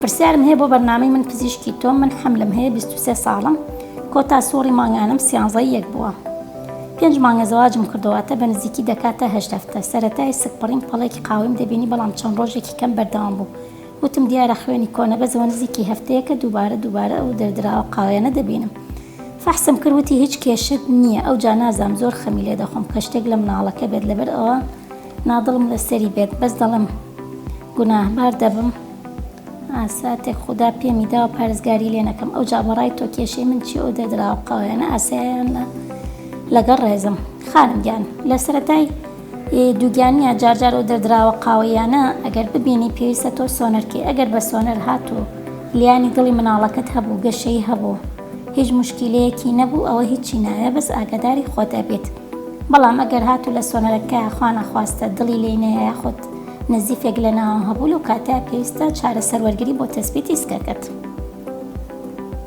پرسیارم هەیە بۆ بەرنامەی من پزیشکی تۆم. من حەملم هەیە 23 ساڵم. کۆتا سووڕی مانگانم 13 بووە. 5 مانگە زەواجم کردوواتە بە نزیکی دەکاتە 8 هەفتە. سەرەتای سکپڕیم پەڵێکی قاویم دەبینی، بەڵام چەند ڕۆژێکی کەم بەردەوام بوو. وتم دیارە خوێنی کۆنە بەزەوە نزیکی هەفتەیەکە دووبارە ئەو دەردراوە قاویانە دەبینم. فەحسم کردوتی هیچ کێشت نییە. ئەو جا نازام زۆر خەمی لێ دەخۆم کە شتێک لە مناڵەکە بێت، لەبەر ئەوە نادڵم لەسەری بێت. بەس دەڵم گوناهبار دەبم ئاساتێک خوددا پێمی داوە پارێزگاری لێ نەکەم. ئەو جا بەڕای تۆ کێشەی من چی؟ ئەو دەردراوە قاویانە ئاساییان لەگەڵ ڕێزم. خانم گیان لە سەرەتای دووگیانیە جارجار ئەو دەردراوە قاویانە ئەگەر ببینی پێویستە تۆ سۆنەرکەی. ئەگەر بە سۆنەر هاتوو لیانی دڵی مناڵەکەت هەبوو، گەشەی هەبوو، هیچ مشکلەیەکی نەبوو، ئەوە هیچی نایە، بەس ئاگاداری خۆتە بێت. بەڵام ئەگەر هاتوو لە سۆنەرەکە خوا نەخواستە دڵی لێی نەیە یاخود نزیفێک لە ناوە هەبوو، لەو کاتە پێویستە چارەسەر وەرگری بۆ تەسبیتی سکەکەت.